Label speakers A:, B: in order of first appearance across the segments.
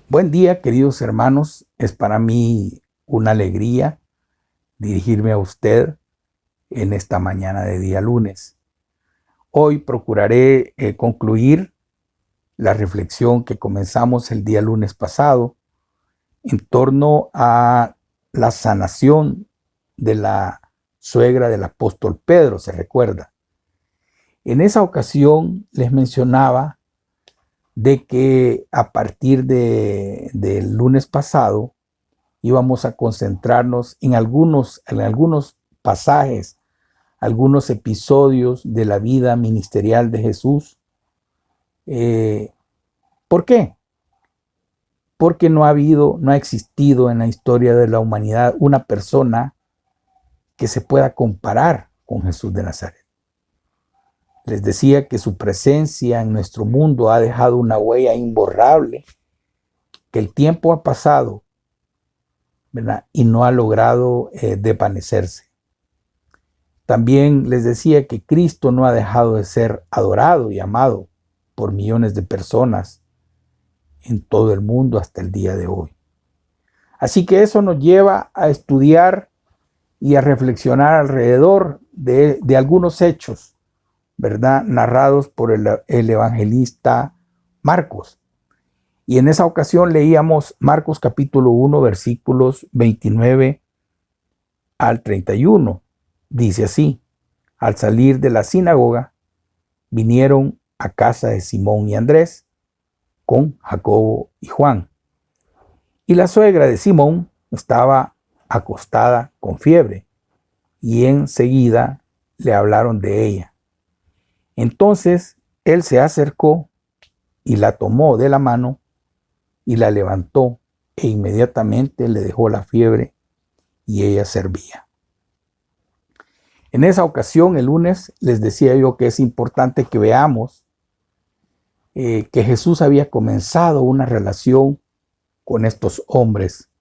A: Buen día, queridos hermanos. Es para mí una alegría dirigirme a usted en esta mañana de día lunes. Hoy procuraré concluir la reflexión que comenzamos el día lunes pasado en torno a la sanación de la suegra del apóstol Pedro, se recuerda. En esa ocasión les mencionaba de que a partir del lunes pasado íbamos a concentrarnos en algunos pasajes, algunos episodios de la vida ministerial de Jesús. ¿Por qué? Porque no ha existido en la historia de la humanidad una persona que se pueda comparar con Jesús de Nazaret. Les decía que su presencia en nuestro mundo ha dejado una huella imborrable, que el tiempo ha pasado, ¿verdad? Y no ha logrado desvanecerse. También les decía que Cristo no ha dejado de ser adorado y amado por millones de personas en todo el mundo hasta el día de hoy. Así que eso nos lleva a estudiar y a reflexionar alrededor de algunos hechos, ¿verdad?, narrados por el evangelista Marcos. Y en esa ocasión leíamos Marcos capítulo 1, versículos 29 al 31. Dice así: al salir de la sinagoga, vinieron a casa de Simón y Andrés con Jacobo y Juan. Y la suegra de Simón estaba acostada con fiebre, y enseguida le hablaron de ella. Entonces él se acercó y la tomó de la mano y la levantó, e inmediatamente le dejó la fiebre y ella servía. En esa ocasión, el lunes, les decía yo que es importante que veamos que Jesús había comenzado una relación con estos hombres.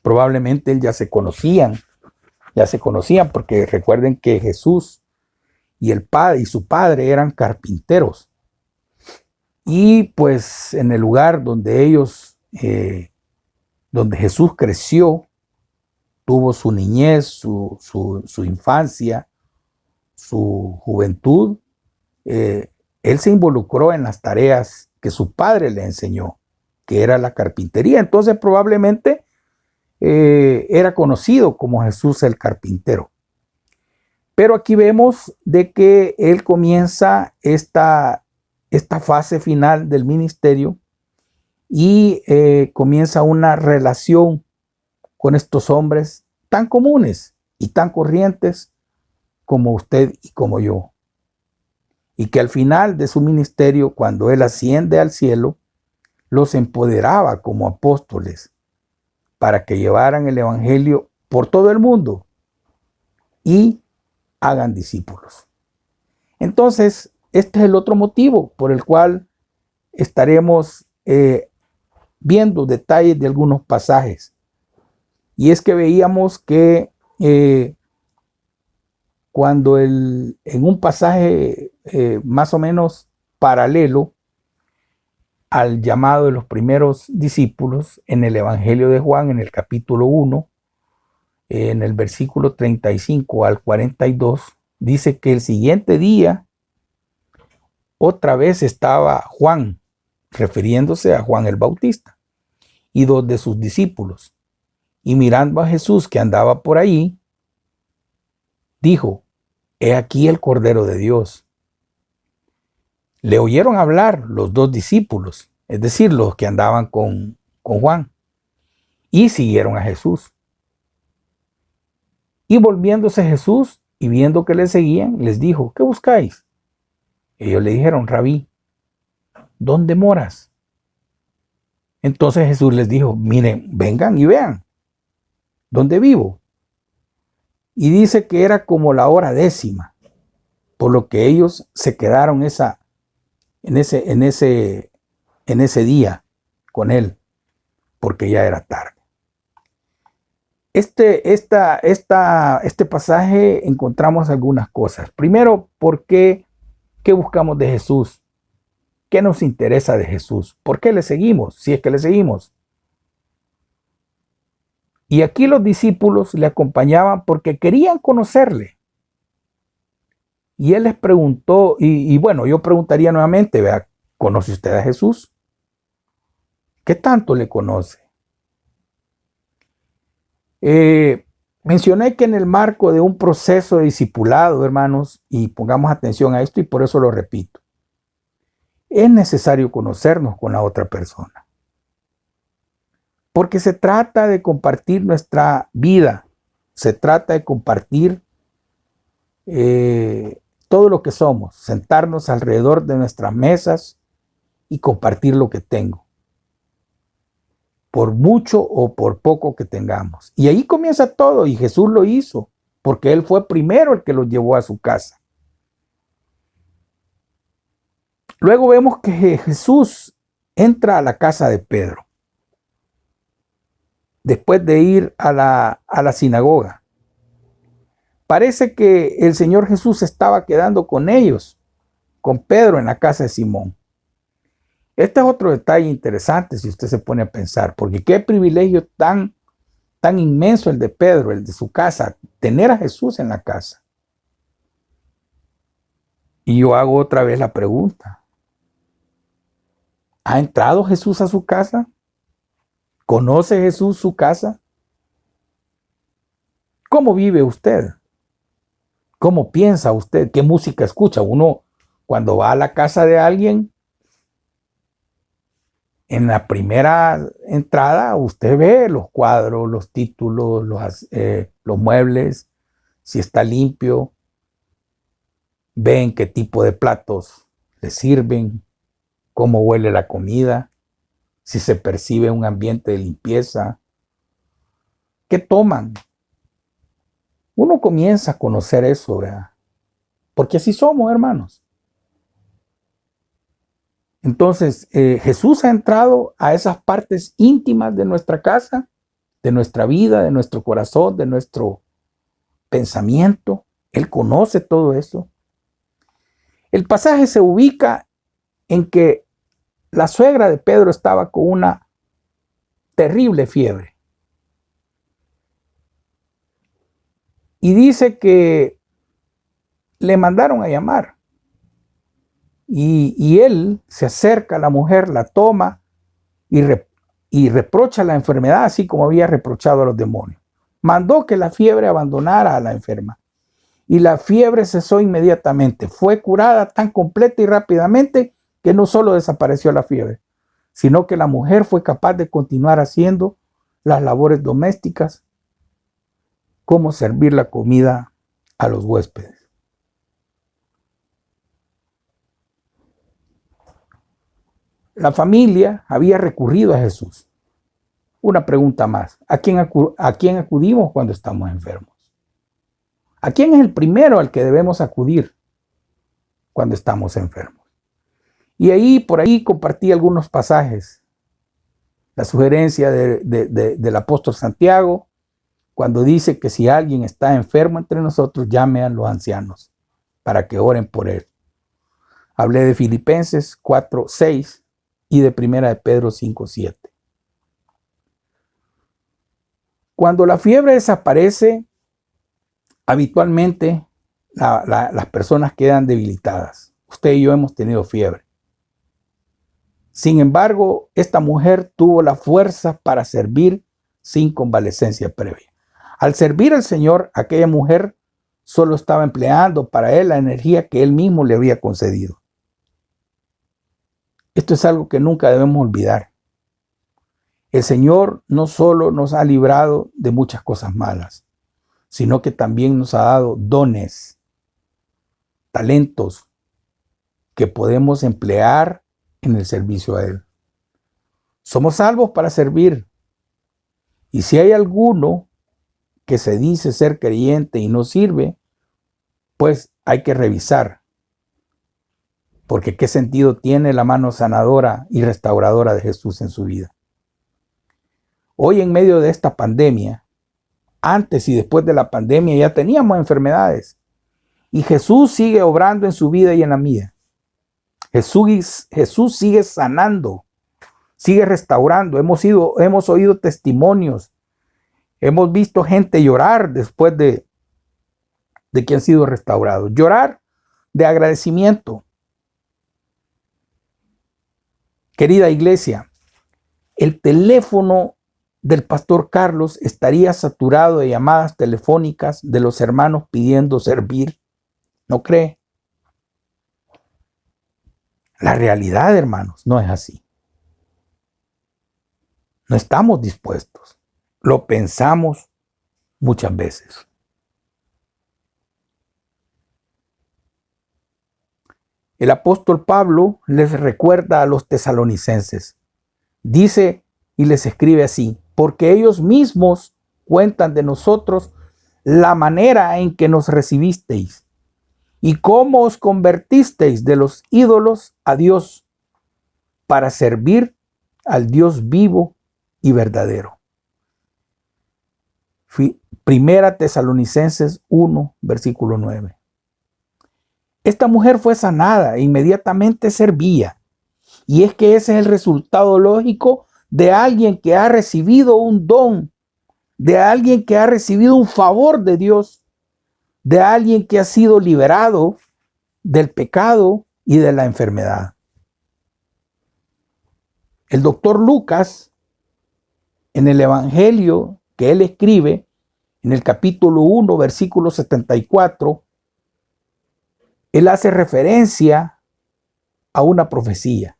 A: Probablemente él ya se conocían porque recuerden que Jesús y el padre y su padre eran carpinteros. Y pues en el lugar donde donde Jesús creció, tuvo su niñez, su infancia, su juventud, él se involucró en las tareas que su padre le enseñó, que era la carpintería. Entonces probablemente era conocido como Jesús el carpintero. Pero aquí vemos de que él comienza esta fase final del ministerio y comienza una relación con estos hombres tan comunes y tan corrientes como usted y como yo. Y que al final de su ministerio, cuando él asciende al cielo, los empoderaba como apóstoles para que llevaran el evangelio por todo el mundo y hagan discípulos. Entonces, este es el otro motivo por el cual estaremos viendo detalles de algunos pasajes. Y es que veíamos que cuando en un pasaje más o menos paralelo al llamado de los primeros discípulos, en el Evangelio de Juan, en el capítulo 1, en el versículo 35 al 42, dice que el siguiente día otra vez estaba Juan, refiriéndose a Juan el Bautista, y dos de sus discípulos. Y mirando a Jesús que andaba por ahí, dijo: he aquí el Cordero de Dios. Le oyeron hablar los dos discípulos, es decir, los que andaban con Juan, y siguieron a Jesús. Y volviéndose Jesús y viendo que le seguían, les dijo: ¿qué buscáis? Ellos le dijeron: Rabí, ¿dónde moras? Entonces Jesús les dijo: miren, vengan y vean dónde vivo. Y dice que era como la hora 10, por lo que ellos se quedaron en ese día con él, porque ya era tarde. Este pasaje encontramos algunas cosas. Primero, ¿qué buscamos de Jesús? ¿Qué nos interesa de Jesús? ¿Por qué le seguimos? Si es que le seguimos. Y aquí los discípulos le acompañaban porque querían conocerle. Y él les preguntó, y bueno, yo preguntaría nuevamente, vea, ¿conoce usted a Jesús? ¿Qué tanto le conoce? Mencioné que en el marco de un proceso de discipulado, hermanos, y pongamos atención a esto y por eso lo repito, es necesario conocernos con la otra persona. Porque se trata de compartir nuestra vida, se trata de compartir todo lo que somos, sentarnos alrededor de nuestras mesas y compartir lo que tengo, por mucho o por poco que tengamos. Y ahí comienza todo, y Jesús lo hizo, porque Él fue primero el que los llevó a su casa. Luego vemos que Jesús entra a la casa de Pedro, después de ir a la sinagoga. Parece que el Señor Jesús estaba quedando con ellos, con Pedro en la casa de Simón. Este es otro detalle interesante si usted se pone a pensar, porque qué privilegio tan inmenso el de Pedro, el de su casa, tener a Jesús en la casa. Y yo hago otra vez la pregunta. ¿Ha entrado Jesús a su casa? ¿Conoce Jesús su casa? ¿Cómo vive usted? ¿Cómo piensa usted? ¿Qué música escucha? Uno, cuando va a la casa de alguien, en la primera entrada usted ve los cuadros, los títulos, los muebles, si está limpio, ven qué tipo de platos le sirven, cómo huele la comida, si se percibe un ambiente de limpieza, qué toman. Uno comienza a conocer eso, ¿verdad? Porque así somos, hermanos. Entonces, Jesús ha entrado a esas partes íntimas de nuestra casa, de nuestra vida, de nuestro corazón, de nuestro pensamiento. Él conoce todo eso. El pasaje se ubica en que la suegra de Pedro estaba con una terrible fiebre. Y dice que le mandaron a llamar. Y él se acerca a la mujer, la toma y reprocha la enfermedad, así como había reprochado a los demonios. Mandó que la fiebre abandonara a la enferma. Y la fiebre cesó inmediatamente. Fue curada tan completa y rápidamente que no solo desapareció la fiebre, sino que la mujer fue capaz de continuar haciendo las labores domésticas, como servir la comida a los huéspedes. La familia había recurrido a Jesús. Una pregunta más. ¿A quién acudimos cuando estamos enfermos? ¿A quién es el primero al que debemos acudir cuando estamos enfermos? Y por ahí compartí algunos pasajes. La sugerencia del apóstol Santiago, cuando dice que si alguien está enfermo entre nosotros, llame a los ancianos para que oren por él. Hablé de Filipenses 4:6 y de Primera de Pedro 5:7. Cuando la fiebre desaparece, habitualmente las personas quedan debilitadas. Usted y yo hemos tenido fiebre. Sin embargo, esta mujer tuvo la fuerza para servir sin convalecencia previa. Al servir al Señor, aquella mujer solo estaba empleando para él la energía que él mismo le había concedido. Esto es algo que nunca debemos olvidar. El Señor no solo nos ha librado de muchas cosas malas, sino que también nos ha dado dones, talentos que podemos emplear en el servicio a Él. Somos salvos para servir. Y si hay alguno que se dice ser creyente y no sirve, pues hay que revisar. Porque qué sentido tiene la mano sanadora y restauradora de Jesús en su vida. Hoy en medio de esta pandemia, antes y después de la pandemia ya teníamos enfermedades. Y Jesús sigue obrando en su vida y en la mía. Jesús sigue sanando, sigue restaurando. Hemos oído testimonios, hemos visto gente llorar después de que han sido restaurados. Llorar de agradecimiento. Querida iglesia, el teléfono del pastor Carlos estaría saturado de llamadas telefónicas de los hermanos pidiendo servir. ¿No cree? La realidad, hermanos, no es así. No estamos dispuestos. Lo pensamos muchas veces. El apóstol Pablo les recuerda a los tesalonicenses. Dice y les escribe así: porque ellos mismos cuentan de nosotros la manera en que nos recibisteis y cómo os convertisteis de los ídolos a Dios para servir al Dios vivo y verdadero. Primera Tesalonicenses 1, versículo 9. Esta mujer fue sanada e inmediatamente servía. Y es que ese es el resultado lógico de alguien que ha recibido un don, de alguien que ha recibido un favor de Dios, de alguien que ha sido liberado del pecado y de la enfermedad. El doctor Lucas, en el Evangelio que él escribe, en el capítulo 1, versículo 74, él hace referencia a una profecía.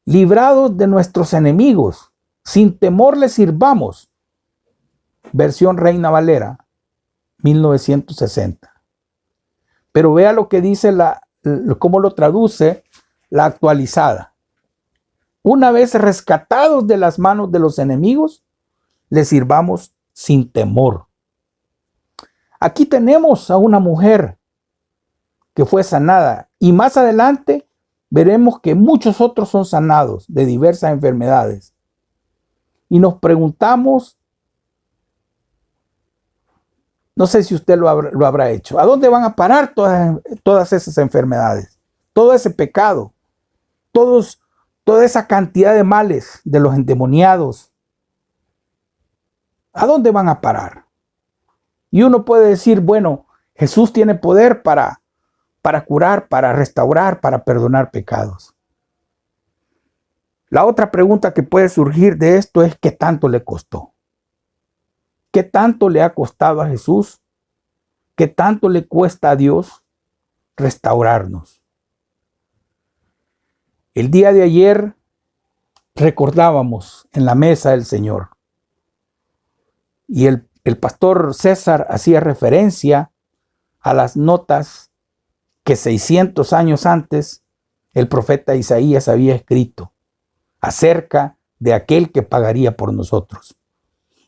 A: Librados de nuestros enemigos, sin temor les sirvamos. Versión Reina Valera, 1960. Pero vea lo que dice cómo lo traduce la actualizada. Una vez rescatados de las manos de los enemigos, les sirvamos sin temor. Aquí tenemos a una mujer que fue sanada y más adelante veremos que muchos otros son sanados de diversas enfermedades. Y nos preguntamos, no sé si usted lo habrá hecho, ¿a dónde van a parar todas esas enfermedades? Todo ese pecado, toda esa cantidad de males de los endemoniados. ¿A dónde van a parar? Y uno puede decir, bueno, Jesús tiene poder para curar, para restaurar, para perdonar pecados. La otra pregunta que puede surgir de esto es: ¿qué tanto le costó? ¿Qué tanto le ha costado a Jesús? ¿Qué tanto le cuesta a Dios restaurarnos? El día de ayer recordábamos en la mesa del Señor y el pastor César hacía referencia a las notas que 600 años antes el profeta Isaías había escrito acerca de aquel que pagaría por nosotros.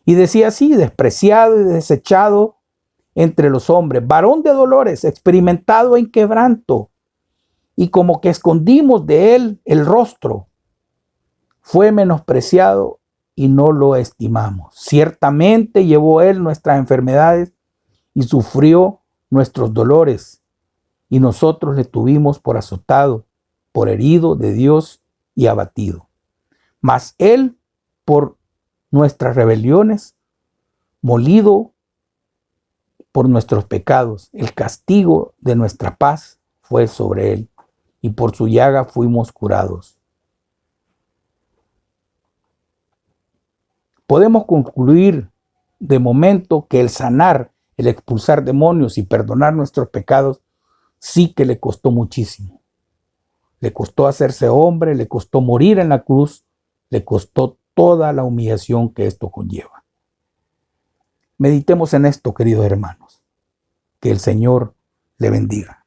A: Y decía así: despreciado y desechado entre los hombres, varón de dolores, experimentado en quebranto, y como que escondimos de él el rostro, fue menospreciado y no lo estimamos. Ciertamente llevó él nuestras enfermedades y sufrió nuestros dolores, y nosotros le tuvimos por azotado, por herido de Dios y abatido. Mas él, por nuestras rebeliones, molido por nuestros pecados, el castigo de nuestra paz fue sobre él, y por su llaga fuimos curados. Podemos concluir de momento que el sanar, el expulsar demonios y perdonar nuestros pecados sí que le costó muchísimo. Le costó hacerse hombre, le costó morir en la cruz, le costó toda la humillación que esto conlleva. Meditemos en esto, queridos hermanos. Que el Señor le bendiga.